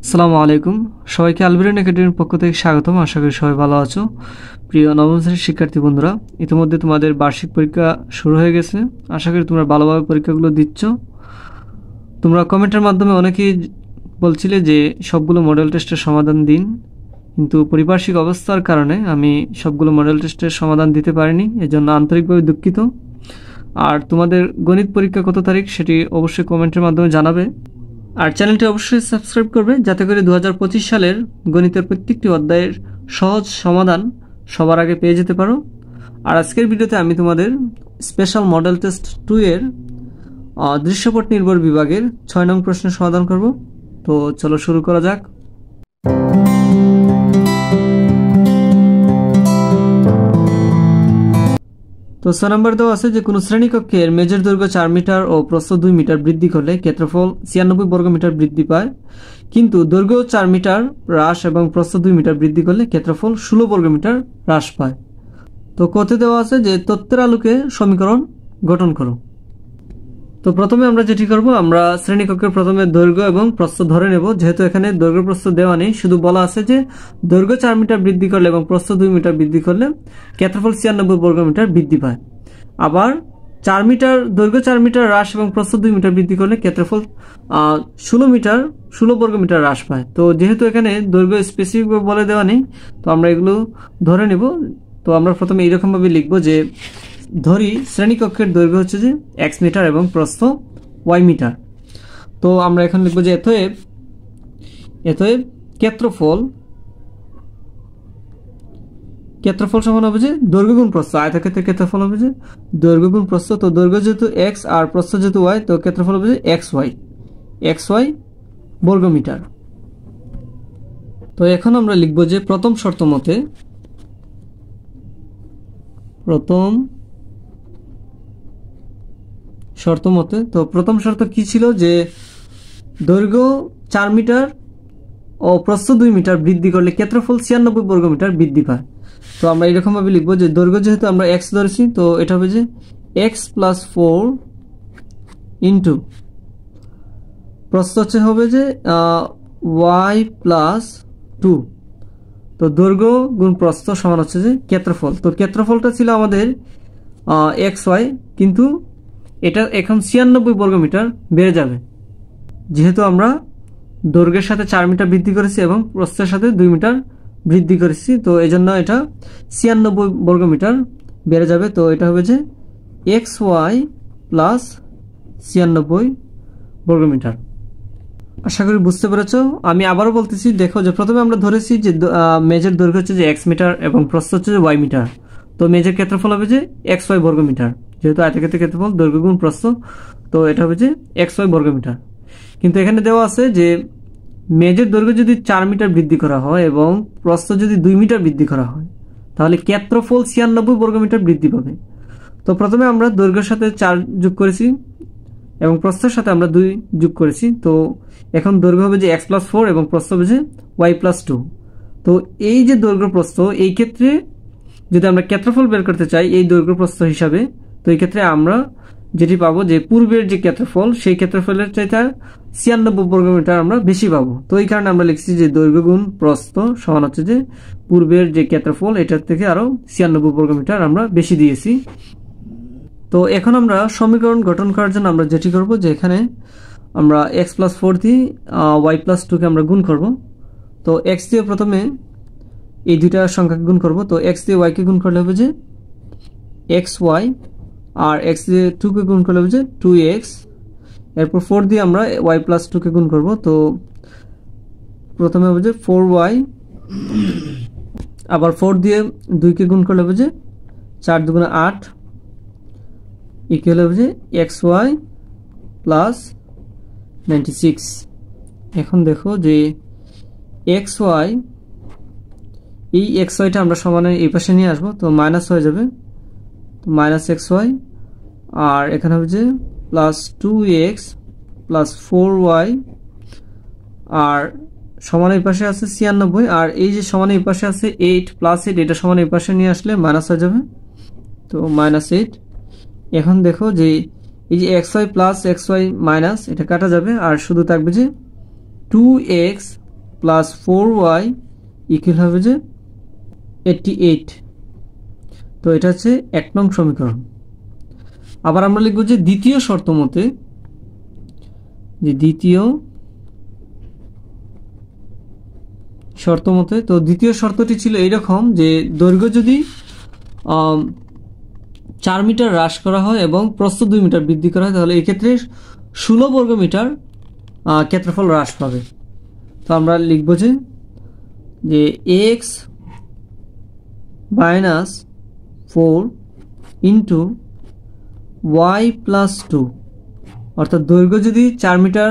আসসালামু আলাইকুম। সবাইকে আলবেরিয়ান একাডেমির পক্ষ থেকে স্বাগতম। আশা করি সবাই ভালো আছো। প্রিয় নবম শ্রেণীর শিক্ষার্থী বন্ধুরা, ইতিমধ্যে তোমাদের বার্ষিক পরীক্ষা শুরু হয়ে গেছে। আশা করি তোমরা ভালোভাবে পরীক্ষাগুলো দিচ্ছ। তোমরা কমেন্টের মাধ্যমে অনেকেই বলছিলে যে সবগুলো মডেল টেস্টের সমাধান দিন, কিন্তু পারিপার্শ্বিক অবস্থার কারণে আমি সবগুলো মডেল টেস্টের সমাধান দিতে পারিনি, এজন্য আন্তরিকভাবে দুঃখিত। আর তোমাদের গণিত পরীক্ষা কত তারিখ সেটি অবশ্যই কমেন্টের মাধ্যমে জানাবে। আর চ্যানেলটি অবশ্যই সাবস্ক্রাইব করবে যাতে করে 2025 সালের গণিতের প্রত্যেকটি অধ্যায়ের সহজ সমাধান সবার আগে পেয়ে যেতে পারো। আর আজকের ভিডিওতে আমি তোমাদের স্পেশাল মডেল টেস্ট 2 এর দৃশ্যপট নির্ভর বিভাগের 6 নং প্রশ্নের সমাধান করব। তো চলো শুরু করা যাক। তো 6 নম্বর দেওয়া আছে যে কোনো শ্রেণীকক্ষের মেঝের দৈর্ঘ্য 4 মিটার ও প্রস্থ 2 মিটার বৃদ্ধি করলে ক্ষেত্রফল 96 বর্গমিটার বৃদ্ধি পায়, কিন্তু দৈর্ঘ্য 4 মিটার হ্রাস এবং প্রস্থ 2 মিটার বৃদ্ধি করলে ক্ষেত্রফল 16 বর্গমিটার হ্রাস পায়। তো কথে দেওয়া আছে যে তথ্যের আলোকে সমীকরণ গঠন করো। তো প্রথমে আমরা যেটি করব, আমরা শ্রেণীকক্ষের প্রথমে দৈর্ঘ্য এবং প্রস্থ ধরে নেব। যেহেতু এখানে দৈর্ঘ্য প্রস্থ দেওয়া নেই, শুধু বলা আছে যে দৈর্ঘ্য 4 মিটার বৃদ্ধি করলে এবং প্রস্থ 2 মিটার বৃদ্ধি করলে ক্ষেত্রফল 96 বর্গমিটার বৃদ্ধি পায়। আবার 4 মিটার দৈর্ঘ্য 4 মিটার হ্রাস এবং প্রস্থ 2 মিটার বৃদ্ধি করলে ক্ষেত্রফল 16 বর্গমিটার হ্রাস পায়। তো যেহেতু এখানে দৈর্ঘ্য স্পেসিফিক বলে দেওয়া নেই, তো আমরা এগুলো ধরে নেব। তো আমরা প্রথমে এইরকমভাবে লিখব যে ধরি শ্রেণীকক্ষের দৈর্ঘ্য হচ্ছে যে x মিটার এবং প্রস্থ y মিটার। তো আমরা এখন লিখব যে এতএব ক্ষেত্রফল সমান হবে যে দৈর্ঘ্য গুণ প্রস্থ। আয়তক্ষেত্রের ক্ষেত্রফল হবে যে দৈর্ঘ্য গুণ প্রস্থ। তো দৈর্ঘ্য যেহেতু x আর প্রস্থ যেহেতু y, তো ক্ষেত্রফল হবে যে xy বর্গমিটার। তো এখন আমরা লিখব যে প্রথম শর্ত মতে তো প্রথম শর্ত কি ছিল, যে দৈর্ঘ্য 4 মিটার ও প্রস্থ 2 মিটার বৃদ্ধি করলে ক্ষেত্রফল 96 বর্গমিটার বৃদ্ধি পায়। তো আমরা এরকম ভাবে লিখব যে দৈর্ঘ্য যেহেতু আমরা x ধরেছি, তো এটা হবে যে x + 4 ইন্টু প্রস্থ হবে যে y + 2। তো দৈর্ঘ্য গুণ প্রস্থ সমান হচ্ছে যে ক্ষেত্রফল। তো ক্ষেত্রফলটা ছিল আমাদের xy, কিন্তু এটা এখন 96 বর্গমিটার বেড়ে যাবে, যেহেতু আমরা দৈর্ঘ্যের সাথে 4 মিটার বৃদ্ধি করেছি এবং প্রস্থের সাথে 2 মিটার বৃদ্ধি করেছি। তো এই জন্য এটা 96 বর্গমিটার বেড়ে যাবে। তো এটা হবে যে xy + 96 বর্গমিটার। আশা করি বুঝতে পেরেছো। আমি আবারও বলতেছি, দেখো যে প্রথমে আমরা ধরেছি যে মেঝের দৈর্ঘ্য হচ্ছে যে x মিটার এবং প্রস্থ হচ্ছে যে y মিটার। তো মেঝের ক্ষেত্রফল হবে যে xy বর্গমিটার, যেহেতু আয়তক্ষেত্রের ক্ষেত্রফল দৈর্ঘ্য গুণ প্রস্থ, তো এটা হবে যে xy বর্গমিটার। কিন্তু এখানে দেওয়া আছে যে মেঝের দৈর্ঘ্য যদি 4 মিটার বৃদ্ধি করা হয় এবং প্রস্থ যদি 2 মিটার বৃদ্ধি করা হয়, তাহলে ক্ষেত্রফল 96 বর্গমিটার বৃদ্ধি পাবে। তো প্রথমে আমরা দৈর্ঘ্যের সাথে 4 যোগ করেছি এবং প্রস্থের সাথে আমরা 2 যোগ করেছি। তো এখন দৈর্ঘ্য হবে যে x + 4 এবং প্রস্থ হবে যে y + 2। তো এই যে দৈর্ঘ্য প্রস্থ, এই ক্ষেত্রে যদি আমরা ক্ষেত্রফল বের করতে চাই এই দৈর্ঘ্য প্রস্থ হিসাবে, তো এই ক্ষেত্রে আমরা যেটি পাবো যে পূর্বের যে ক্ষেত্রফল সেই ক্ষেত্রফলের চাইতে 96 বর্গমিটার আমরা বেশি পাবো। তো এই কারণে আমরা লিখছি যে দৈর্ঘ্য গুণ প্রস্থ সমান হচ্ছে যে পূর্বের যে ক্ষেত্রফল এটার থেকে আরো 96 বর্গমিটার আমরা বেশি দিয়েছি। তো এখন আমরা সমীকরণ গঠন করার জন্য আমরা যেটি করব, যে এখানে আমরা x + 4 দিয়ে y + 2 কে আমরা গুণ করব। তো x দিয়ে প্রথমে এই দুইটা সংখ্যাকে গুণ করব। তো x দিয়ে y কে গুণ করলে হবে যে xy, আর x দিয়ে 2 কে গুণ করলে হবে যে 2x। এরপর 4 দিয়ে আমরা y + 2 কে গুণ করব। তো প্রথমে হবে যে 4y, আবার 4 দিয়ে 2 কে গুণ করলে হবে যে 4 × 2 = 8 ইকুয়াল হবে যে xy + 96। এখন দেখো যে xy, এই xyটা আমরা সমানের এই পাশে নিয়ে আসবো, তো মাইনাস হয়ে যাবে, তো -xy, আর এখানে হবে যে +2x + 4y, আর সমান এই পাশে আছে 96, আর এই যে সমান এই পাশে আছে 8 + 8, এটা সমান এই পাশে নিয়ে আসলে মাইনাস হয়ে যাবে, তো -8। এখন দেখো যে এই যে xy + xy মাইনাস এটা কাটা যাবে, আর শুধু থাকবে যে 2x প্লাস 4y ইকুয়াল হবে যে 88। তো এটা হচ্ছে 1 নং সমীকরণ। আবার আমরা লিখব যে দ্বিতীয় শর্ত মতে, যে দ্বিতীয় শর্ত মতে, তো দ্বিতীয় শর্তটি ছিল এইরকম যে দৈর্ঘ্য যদি 4 মিটার হ্রাস করা হয় এবং প্রস্থ 2 মিটার বৃদ্ধি করা হয়, তাহলে এক্ষেত্রে 16 বর্গ মিটার ক্ষেত্রফল হ্রাস পাবে। তো আমরা লিখব যে x minus 4 into y plus 2, অর্থাৎ দৈর্ঘ্য যদি 4 মিটার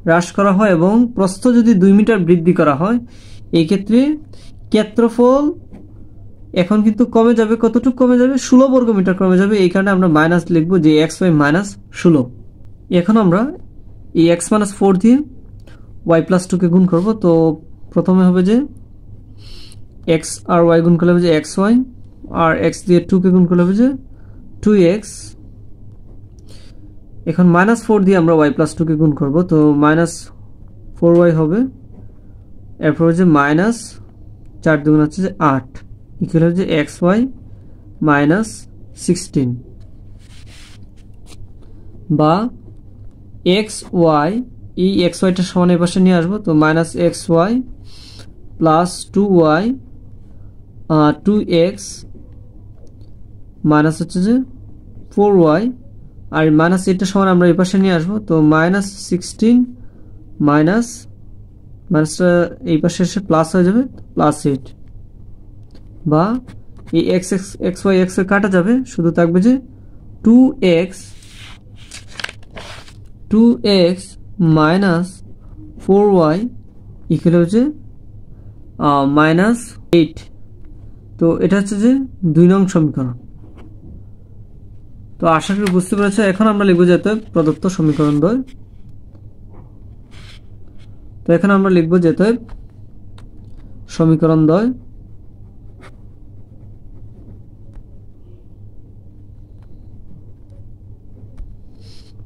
হ্রাস করা হয় এবং প্রস্থ যদি 2 মিটার বৃদ্ধি করা হয়, এই ক্ষেত্রে ক্ষেত্রফল এখন কিন্তু কমে যাবে। কতটুকু কমে যাবে? 16 বর্গ মিটার কমে যাবে। এই কারণে আমরা মাইনাস লিখব যে xy মাইনাস 16। এখন আমরা এই x মাইনাস 4 দিয়ে y প্লাস 2 কে গুণ করব। তো প্রথমে হবে যে x আর y গুণ করলে হবে যে xy, আর x দিয়ে 2 কে গুণ করলে হবে যে 2x। এখন মাইনাস 4 দিয়ে আমরা y প্লাস 2 কে গুণ করব। তো মাইনাস 4y হবে, এরপর হচ্ছে মাইনাস 4 দুগুণ হচ্ছে যে 8 ইকুয়াল হচ্ছে xy মাইনাস 16, বা xy, এই xyটা সমান এই পাশে নিয়ে আসবো। তো minus xy plus 2y 2x minus হচ্ছে যে 4y, আর মাইনাস এটা সমান আমরা এই পাশে নিয়ে আসবো। তো মাইনাস 16 মাইনাসটা এই পাশে এসে প্লাস হয়ে যাবে, প্লাস 8, বা এই xy x এর কাটা যাবে, শুধু থাকবে যে 2x মাইনাস 4y ইকুয়াল হচ্ছে মাইনাস 8। তো এটা হচ্ছে যে 2 নং সমীকরণ। তো আশা করি বুঝতে পেরেছো। এখন আমরা লিখব যে প্রদত্ত সমীকরণ দ্বয়। তো এখন আমরা লিখব যে সমীকরণ দ্বয়।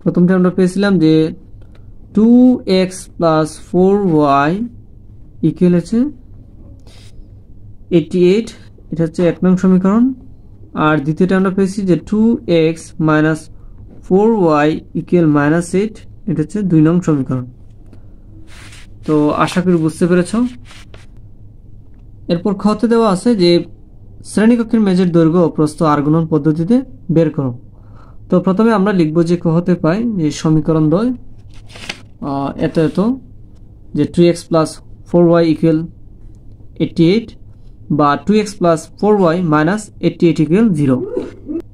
প্রথমটা আমরা পেয়েছিলাম যে 2x প্লাস 4y ইকুয়াল হচ্ছে 88, এটা হচ্ছে 1 নং সমীকরণ। আর দ্বিতীয়টা আমরা পেয়েছি যে 2x minus 4y equal minus 8, এটা হচ্ছে 2 নং সমীকরণ। তো আশা করি বুঝতে পেরেছ। এরপর খতে দেওয়া আছে যে শ্রেণীকক্ষের মেজের দৈর্ঘ্য ও প্রস্থ আর গুণন পদ্ধতিতে বের করো। তো প্রথমে আমরা লিখব যে খতে পাই যে সমীকরণ দ্বয় এত যে 2x প্লাস 4y ইকুয়াল 88, বা 2x plus 4y minus 88 equal 0।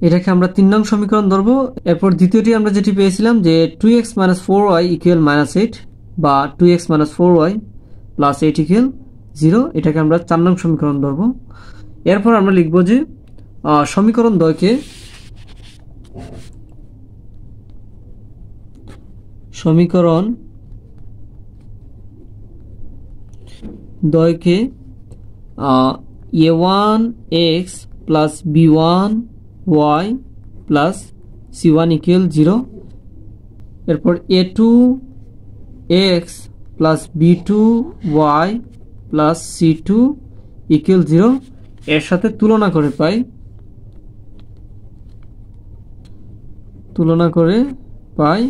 এটাকে আমরা 3 নং সমীকরণ ধরবো। এরপর দ্বিতীয়টি আমরা যেটি পেয়েছিলাম যে 2x minus 4y equal minus 8, বা 2x minus 4y plus 8 equal 0, এটাকে আমরা 4 নং সমীকরণ ধরবো। এরপর আমরা লিখব যে সমীকরণ দ্বয়কে a1x plus b1y plus c1 equal 0, এরপর a2x plus b2y plus c2 equal 0 এর সাথে তুলনা করে পাই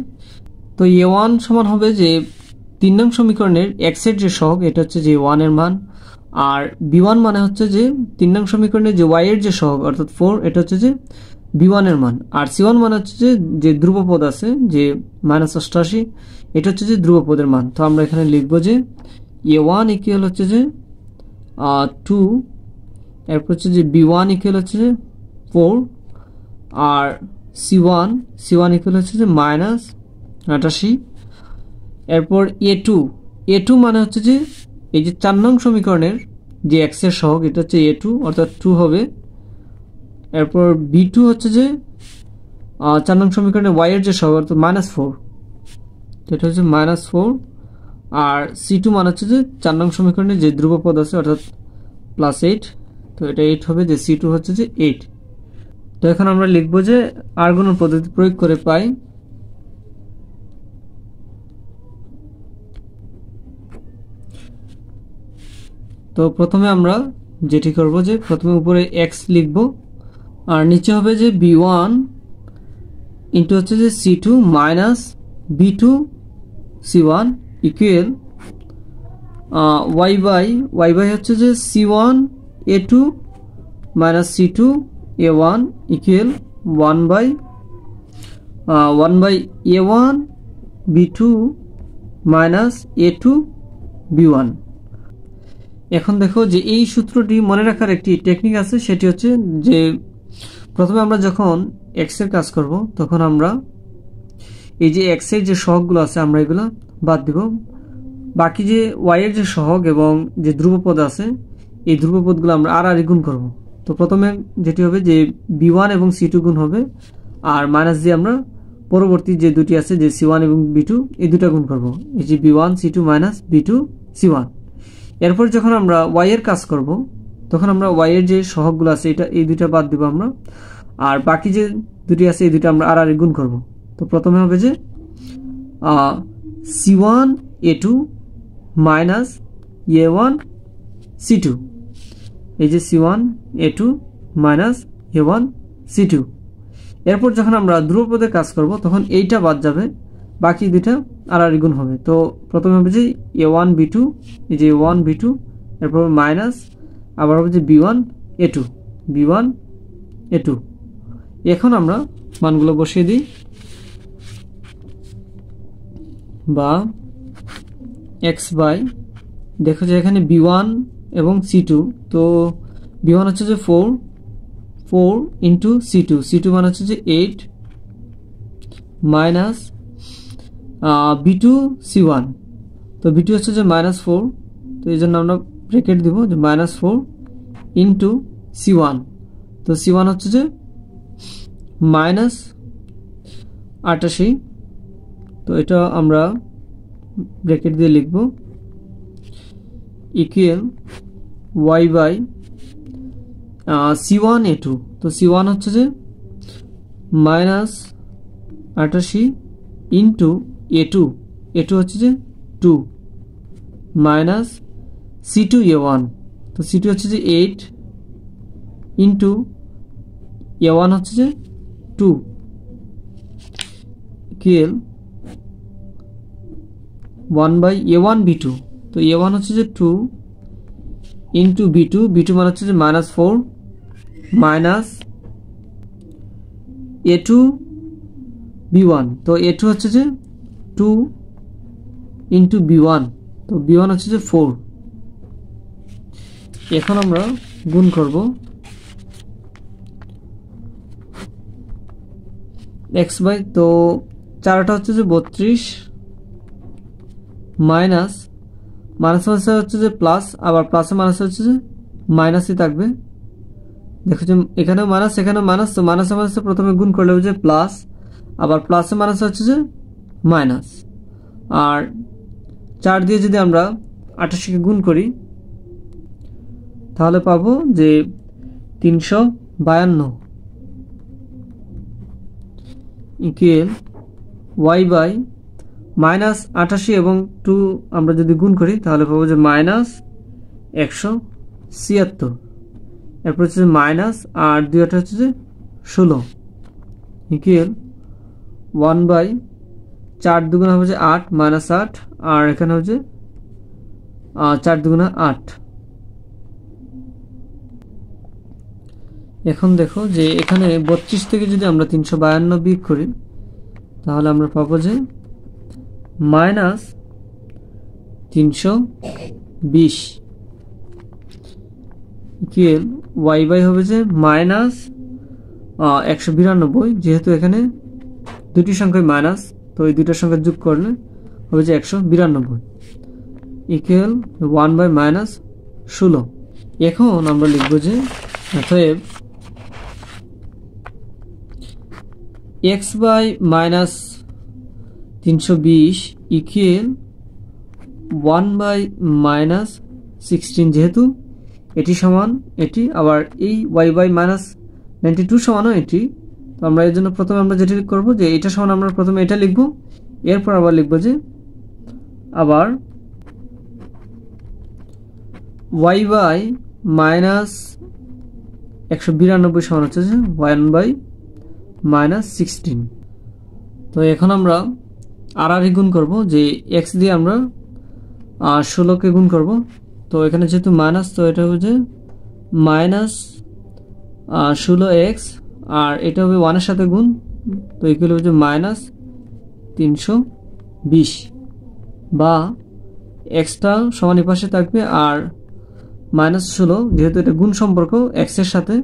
তো a1 সমান হবে যে 3 নং সমীকরণের x এর যে সহগ, এটা হচ্ছে যে 1 এর মান, আর b1 মানে হচ্ছে যে 3 নং সমীকরণের যে y এর যে সহগ অর্থাৎ 4, এটা হচ্ছে যে b1 এর মান, আর c1 মানে হচ্ছে যে ধ্রুবপদ আছে যে -88, এটা হচ্ছে যে ধ্রুবপদের মান। তো আমরা এখানে লিখব যে a1 ইকুয়াল হচ্ছে যে 2, এরপর হচ্ছে যে b1 ইকুয়াল হচ্ছে যে 4, আর c1 ইকুয়াল হচ্ছে যে -88। এরপর a2 মানে হচ্ছে যে এই যে 4 নং সমীকরণের যে x এর সহগ, এটা হচ্ছে a2 অর্থাৎ 2 হবে। এরপর b2 হচ্ছে যে 4 নং সমীকরণের y এর যে সহগ অর্থাৎ -4, এটা হচ্ছে -4, আর c2 মানে হচ্ছে যে 4 নং সমীকরণের যে ধ্রুবপদ আছে অর্থাৎ +8, তো এটা 8 হবে, যে c2 হচ্ছে যে 8। তো এখন আমরা লিখব যে আর গুণন পদ্ধতি প্রয়োগ করে পাই তো প্রথমে আমরা যেটি করব যে প্রথমে উপরে x লিখব আর নিচে হবে যে b1 ইনটু হচ্ছে যে c2 minus b2 c1 equal y by হচ্ছে যে c1 a2 minus c2 a1 equal 1 by a1 b2 minus a2 b1। এখন দেখো যে এই সূত্রটি মনে রাখার একটি টেকনিক আছে, সেটি হচ্ছে যে প্রথমে আমরা যখন x এর কাজ করব তখন আমরা এই যে x এর যে সহগগুলো আছে আমরা এগুলো বাদ দিব, বাকি যে y এর যে সহগ এবং যে ধ্রুবপদ আছে এই ধ্রুবপদগুলো আমরা আর গুণ করব। তো প্রথমে যেটি হবে যে b1 এবং c2 গুণ হবে আর মাইনাস দিয়ে আমরা পরবর্তী যে দুটি আছে যে c1 এবং b2 এই দুটো গুণ করব, এই যে b1 c2 minus b2 c1। এরপর যখন আমরা y এর কাজ করব তখন আমরা y এর যে সহগগুলো আছে এটা এই দুটো বাদ দিব আমরা, আর বাকি যে দুটি আছে এই দুটো আমরা আর গুণ করব। তো প্রথমে হবে যে c1 a2 minus a1 c2, এই যে c1 a2 minus a1 c2। এরপর যখন আমরা ধ্রুবপদে কাজ করব তখন এইটা বাদ যাবে, বাকি দুইটা আর গুণ হবে। তো প্রথমে হবে যে a1 b2, এই যে a1 b2, এরপর মাইনাস আবার হবে যে b1 a2। এখন আমরা মানগুলো বসিয়ে দিই, বা x বাই দেখো যে এখানে b1 এবং c2, তো b1 হচ্ছে যে 4 ইন্টু c2 মানে হচ্ছে যে 8 মাইনাস b2 c1, তো b2 হচ্ছে যে -4, তো এই জন্য আমরা ব্র্যাকেট দিব যে -4 ইন্টু c1, তো c1 হচ্ছে যে -88, তো এটা আমরা ব্র্যাকেট দিয়ে লিখব equal y by c1 a2, তো c1 হচ্ছে যে -88 ইন্টু a2 হচ্ছে যে 2 মাইনাস c2 a1, তো c2 হচ্ছে যে 8 ইন্টু a1 হচ্ছে যে 2 ইকুয়াল 1 বাই a1 b2, তো a1 হচ্ছে যে 2 ইন্টু b2 মানে হচ্ছে যে -4 মাইনাস a2 b1, তো a2 হচ্ছে যে 2 ইন্টু b1, তো b1 হচ্ছে যে 4। এখন আমরা গুণ করব x বাই, তো চারটা হচ্ছে যে 32 মাইনাস হচ্ছে যে প্লাস, আবার প্লাসে মাইনাস হচ্ছে যে মাইনাসই থাকবে। দেখো যে এখানেও মাইনাস এখানেও মাইনাস, তো মাইনাসে মাইনাসে প্রথমে গুণ করলে হচ্ছে প্লাস, আবার প্লাসে মাইনাস হচ্ছে যে মাইনাস, আর 4 দিয়ে যদি আমরা 88কে গুণ করি তাহলে পাবো যে 352 ইকুয়াল y বাই -88 এবং 2 আমরা যদি গুণ করি তাহলে পাবো যে -176, এরপর হচ্ছে মাইনাস আর 2 হচ্ছে যে 16 ইকুয়াল 1 বাই 4 দুগুণা হবে যে 8 মাইনাস 8, আর এখানে হচ্ছে 4 দুগুণা 8। এখন দেখো যে এখানে 32 থেকে যদি আমরা 352 বিয়োগ করি তাহলে আমরা পাবো যে -320 ইকুয়াল y বাই হবে যে -192, যেহেতু এখানে দুটি সংখ্যায় মাইনাস, তো এই দুইটার সংখ্যা যোগ করলে হবে যে 192 ইকুয়াল 1 বাই -16। এখন আমরা লিখব যে অতএব x বাই -320 ইকুয়াল 1 বাই -16, যেহেতু এটি সমান এটি, আবার এই y বাই -92 সমানও এটি, তো আমরা এর জন্য প্রথমে আমরা যেটা করব যে এটা সমান আমরা প্রথমে এটা লিখব, এরপর আবার লিখব যে আবার ওয়াই বাই মাইনাস 192 সমান হচ্ছে যে 1 বাই মাইনাস 16। তো এখন আমরা আর গুণ করব, যে এক্স দিয়ে আমরা 16কে গুণ করব। তো এখানে যেহেতু মাইনাস, তো এটা হবে যে মাইনাস 16x, আর এটা হবে 1 এর সাথে গুণ, তো ইকুয়াল হবে যে মাইনাস 320, বা এক্সটা সমান এই পাশে থাকবে, আর মাইনাস 16 যেহেতু এটা গুণ সম্পর্ক এক্স এর সাথে,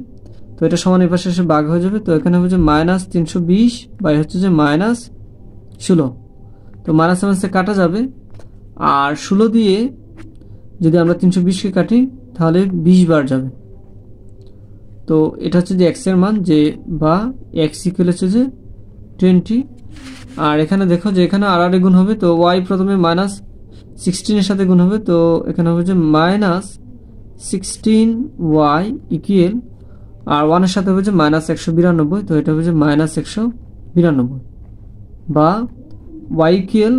তো এটা সমান এই পাশে এসে ভাগ হয়ে যাবে। তো এখানে হবে যে মাইনাস 320 বাই হচ্ছে যে মাইনাস 16। তো মাইনাস মাইনাসে কাটা যাবে, আর 16 দিয়ে যদি আমরা 320কে কাটি তাহলে 20 বার যাবে। তো এটা হচ্ছে যে এক্স এর মান, যে বা এক্স ইকুয়াল হচ্ছে যে 20। আর এখানে দেখো যে এখানে আর গুণ হবে, তো ওয়াই প্রথমে মাইনাস 16 এর সাথে গুণ হবে, তো এখানে হবে যে মাইনাস 16y ইকুয়াল, আর 1 এর সাথে হবে যে মাইনাস 192, তো এটা হবে যে মাইনাস 192, বা y ইকুয়াল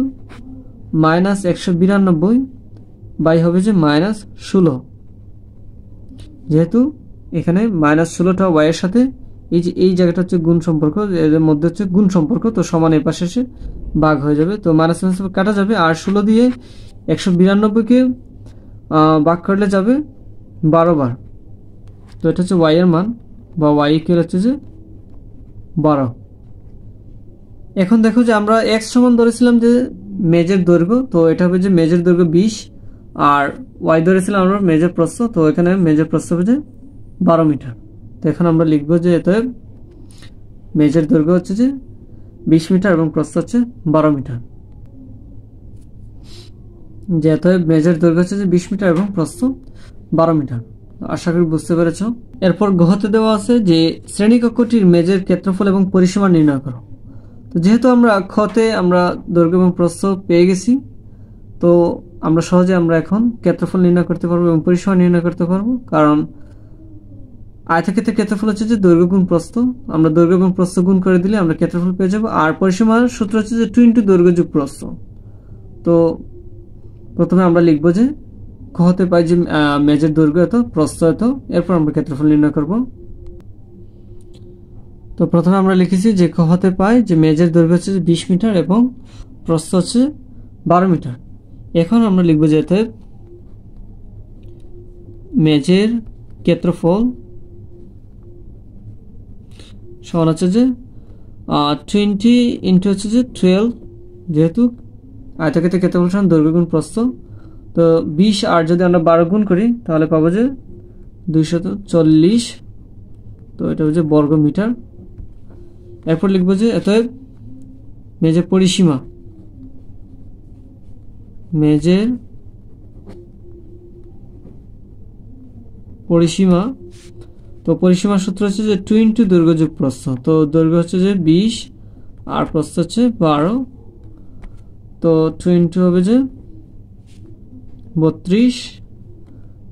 মাইনাস 192 বাই হবে যে মাইনাস 16। যেহেতু এখানে মাইনাস 16টা y এর সাথে, এই যে এই জায়গাটা হচ্ছে গুণ সম্পর্ক, এর মধ্যে হচ্ছে গুণ সম্পর্ক, তো সমান এই পাশে এসে ভাগ হয়ে যাবে। তো মাইনাস মাইনাস কাটা যাবে, আর 16 দিয়ে 192কে ভাগ করলে যাবে 12 বার। তো এটা হচ্ছে y এর মান, বা y ইকুয়াল হচ্ছে যে 12। এখন দেখো যে আমরা x সমান ধরেছিলাম যে মেজের দৈর্ঘ্য, তো এটা হবে যে মেজের দৈর্ঘ্য 20, আর y ধরেছিলাম আমরা মেজের প্রস্থ, তো এখানে মেজের প্রস্থ হবে যে 12 মিটার। তো এখন আমরা লিখবো যে অতএব মেজের দৈর্ঘ্য হচ্ছে যে 20 মিটার এবং প্রস্থ হচ্ছে 12 মিটার। যে অতএব মেজের দৈর্ঘ্য হচ্ছে যে 20 মিটার এবং প্রস্থ 12 মিটার। আশা করি বুঝতে পেরেছ। এরপর গহতে দেওয়া আছে যে শ্রেণীকক্ষটির মেজের ক্ষেত্রফল এবং পরিসীমা নির্ণয় করো। তো যেহেতু আমরা খতে আমরা দৈর্ঘ্য এবং প্রস্থ পেয়ে গেছি, তো আমরা সহজে আমরা এখন ক্ষেত্রফল নির্ণয় করতে পারবো এবং পরিসীমা নির্ণয় করতে পারবো, কারণ আয়তক্ষেত্রের ক্ষেত্রফল হচ্ছে যে দৈর্ঘ্য গুণ প্রস্থ, আমরা দৈর্ঘ্য এবং প্রস্থ গুণ করে দিলে আমরা ক্ষেত্রফল পেয়ে যাবো। আর পরিসীমার সূত্র হচ্ছে যে 2 × দৈর্ঘ্য যোগ প্রস্থ। তো প্রথমে আমরা লিখবো যে খতে পাই যে মেজের দৈর্ঘ্য এত, প্রস্থ এত, এরপর আমরা ক্ষেত্রফল নির্ণয় করব। তো প্রথমে আমরা লিখেছি যে খতে পাই যে মেজের দৈর্ঘ্য হচ্ছে 20 মিটার এবং প্রস্থ হচ্ছে 12 মিটার। এখন আমরা লিখব যে অতএব মেজের ক্ষেত্রফল সমান হচ্ছে যে 20 ইন্টু হচ্ছে যে 12, যেহেতু আয়তক্ষেত্রের ক্ষেত্রফল সমান দৈর্ঘ্য গুণ প্রস্থ। তো 20 আর যদি আমরা 12 গুণ করি তাহলে পাবো যে 240, তো এটা হচ্ছে বর্গ মিটার। এরপর লিখবো যে অতএব মেজের পরিসীমা, মেজের পরিসীমা, তো পরিসীমার সূত্র হচ্ছে যে 2 × দৈর্ঘ্য যোগ প্রস্থ। তো দৈর্ঘ্য হচ্ছে যে 20 আর প্রস্থ হচ্ছে 12, তো 2 হবে যে 32,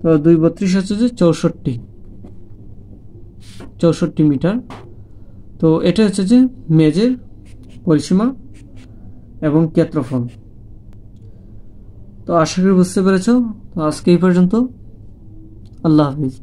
তো 2 32 হচ্ছে যে 64 মিটার। তো এটা হচ্ছে যে মেজের পরিসীমা এবং ক্ষেত্রফল। তো আশা করি বুঝতে পেরেছ। তো আজকে এই পর্যন্ত। আল্লাহ হাফিজ।